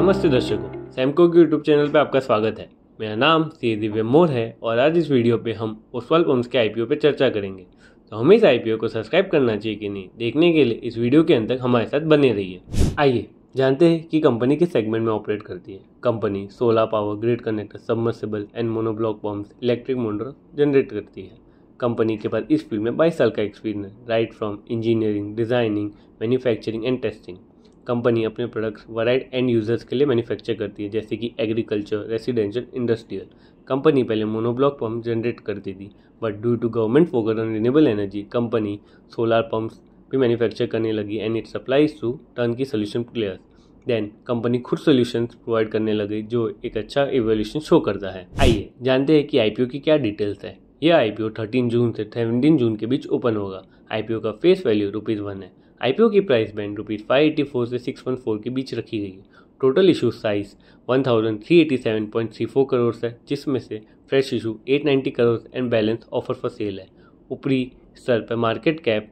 नमस्ते दर्शकों, सैमको के यूट्यूब चैनल पे आपका स्वागत है। मेरा नाम सी दिव्य मोर है और आज इस वीडियो पे हम ओसवाल पंप्स के आईपीओ पे चर्चा करेंगे। तो हमें इस आईपीओ को सब्सक्राइब करना चाहिए कि नहीं, देखने के लिए इस वीडियो के अंत तक हमारे साथ बने रहिए। आइए जानते हैं कि कंपनी किस सेगमेंट में ऑपरेट करती है। Company solar power, grid connector, submersible and monoblock pumps, electric motor generate करती है। कंपनी के पास इस फील्ड में 22 साल का एक्सपीरियंस है, right from engineering, designing, manufacturing and testing. Company अपने प्रोडक्ट्स वराइड एंड यूजर्स के लिए मैन्युफैक्चर करती है, जैसे कि एग्रीकल्चर, रेसिडेंशियल, इंडस्ट्रियल। कंपनी पहले मोनोब्लॉक पंप जनरेट करती थी, but due to government focus on renewable energy, company solar pumps भी मैन्युफैक्चर करने लगी एंड it supplies to turnkey solution players. Then company खुद सॉल्यूशंस प्रोवाइड करने लगी, जो एक अच्छा इवोल्यूशन शो करता है। आइए जानते हैं कि आईपीओ की क्या डिटेल्स है। यह आईपीओ 13 जून से 17 जून के बीच ओपन होगा। आईपीओ का फेस वैल्यू ₹1 है। आईपीओ की प्राइस बैंड ₹584 से 614 के बीच रखी गई है। टोटल इशू साइज 1387.34 करोड़ है, जिसमें से fresh issue 890 crore and balance offer for sale है। ऊपरी स्तर पर मार्केट कैप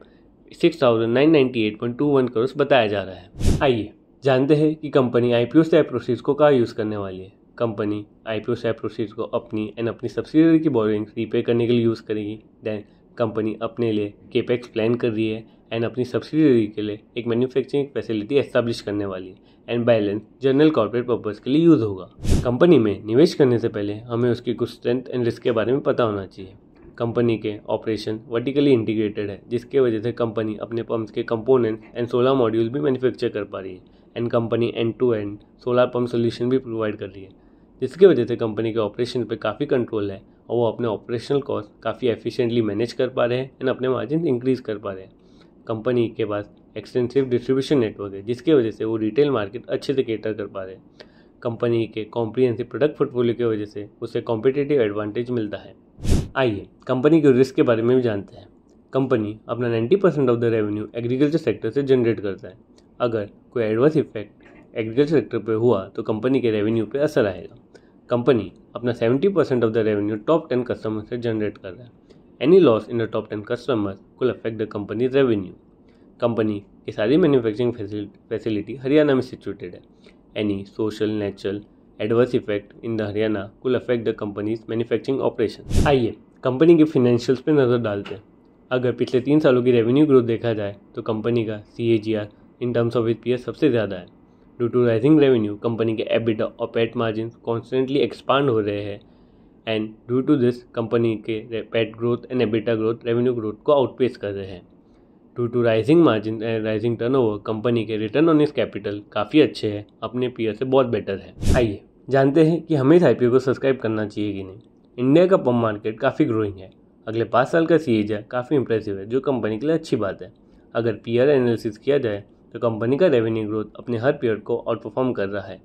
6998.21 करोड़ बताया जा रहा है। आइए जानते हैं कि कंपनी आईपीओ से प्रोसीड्स को कहाँ यूज़ करने वाली है। कंपनी आईपीओ से प्रोसीड्स को अपनी सब्सिडियरी की बोरिंग्स रीपे करने के लिए यूज़ करेगी। देन कंपनी अपने लिए केपेक्स प्लान कर रही है एंड अपनी सब्सिडियरी के लिए एक मैन्युफैक्चरिंग फैसिलिटी एस्टैब्लिश करने वाली है and balance general corporate purpose के लिए यूज़ होगा। कंपनी में निवेश करने से पहले हमें उसकी कुछ स्ट्रेंथ एंड रिस्क के बारे में पता होना चाहिए। कंपनी के ऑपरेशन वर्टिकली इंटीग्रेटेड है, जिसके वजह से कंपनी अपने पंप्स के कंपोनेंट्स एंड सोलर मॉड्यूल भी मैन्युफैक्चर कर पा रही है and company end to end solar pump solution भी प्रोवाइड कर रही है, जिसकी वजह से कंपनी के ऑपरेशन पे काफ़ी कंट्रोल है और वो अपने ऑपरेशनल कॉस्ट काफ़ी एफिशिएंटली मैनेज कर पा रहे हैं एंड अपने मार्जिन इंक्रीज कर पा रहे हैं। कंपनी के पास एक्सटेंसिव डिस्ट्रीब्यूशन नेटवर्क है, जिसकी वजह से वो रिटेल मार्केट अच्छे से कैटर कर पा रहे हैं। कंपनी के कॉम्प्रिहेंसिव प्रोडक्ट पोर्टफोलियो की वजह से उसे कॉम्पिटिटिव एडवांटेज मिलता है। आइए कंपनी के रिस्क के बारे में भी जानते हैं। कंपनी अपना 90% of the revenue agriculture sector से जनरेट करता है। अगर कोई एडवर्स इफेक्ट एग्रीकल्चर सेक्टर पर हुआ तो कंपनी के रेवेन्यू पे असर आएगा। कंपनी अपना 70% of the revenue top 10 customer से जनरेट कर रहा है। Any loss in the top 10 customers will affect the company revenue. Company की सारी मैन्युफैक्चरिंग फैसिलिटी हरियाणा में सिचुएटेड है। Any social natural adverse effect in the Haryana will affect the companies manufacturing operation. आइए company के फाइनेंशियल्स पे नज़र डालते हैं। अगर पिछले 3 सालों की रेवेन्यू ग्रोथ देखा जाए तो कंपनी का CAGR in terms of EPS सबसे ज़्यादा है। Due to rising revenue, company के EBITDA और पैट मार्जिन कॉन्स्टेंटली एक्सपांड हो रहे हैं and due to this company के PAT growth and EBITDA growth revenue growth को आउटपेस कर रहे हैं। Due to rising margin and rising turnover, company के रिटर्न ऑन इस कैपिटल काफ़ी अच्छे हैं, अपने पीयर से बहुत बेटर है। आइए जानते हैं कि हमें इस आईपीओ को सब्सक्राइब करना चाहिए कि नहीं। इंडिया का पंप मार्केट काफ़ी ग्रोइंग है। अगले 5 साल का CAGR काफ़ी इंप्रेसिव है, जो कंपनी के लिए अच्छी बात है। अगर पीयर एनालिसिस किया जाए तो कंपनी का रेवेन्यू ग्रोथ अपने हर पीयर को आउट परफॉर्म कर रहा है।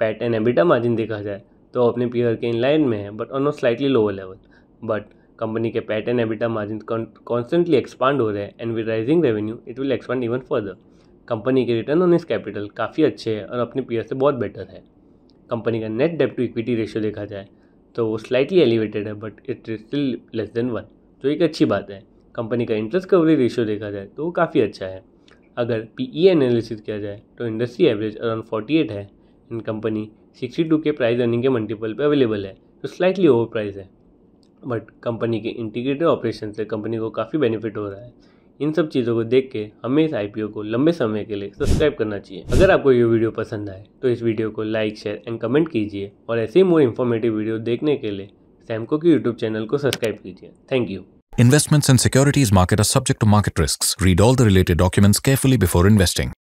पैट एंड EBITDA मार्जिन देखा जाए तो अपने पीयर के इन लाइन में है, but on a slightly lower level. But company के PAT and EBITDA margin constantly expand हो रहे हैं and with rising revenue it will expand even further. Company के रिटर्न ऑन इस कैपिटल काफ़ी अच्छे हैं और अपने पीयर से बहुत बेटर है। कंपनी का नेट डेब्ट टू इक्विटी रेशियो देखा जाए तो वो स्लाइटली एलिवेटेड है, but it is still less than 1, जो एक अच्छी बात है। कंपनी का इंटरेस्ट कवरेज रेशियो देखा जाए तो वो काफ़ी अच्छा है। अगर PE एनालिसिस किया जाए तो इंडस्ट्री एवरेज अराउंड 48 है एंड कंपनी 62 के प्राइस अर्निंग के मल्टीपल पे अवेलेबल है, जो स्लाइटली ओवर प्राइस है। बट कंपनी के इंटीग्रेटेड ऑपरेशन से कंपनी को काफ़ी बेनिफिट हो रहा है। इन सब चीज़ों को देख के हमें इस आईपीओ को लंबे समय के लिए सब्सक्राइब करना चाहिए। अगर आपको ये वीडियो पसंद आए तो इस वीडियो को लाइक, शेयर एंड कमेंट कीजिए और ऐसे ही मोर इन्फॉर्मेटिव वीडियो देखने के लिए सैमको के यूट्यूब चैनल को सब्सक्राइब कीजिए। Thank you. Investments and securities market are subject to market risks. Read all the related documents carefully before investing.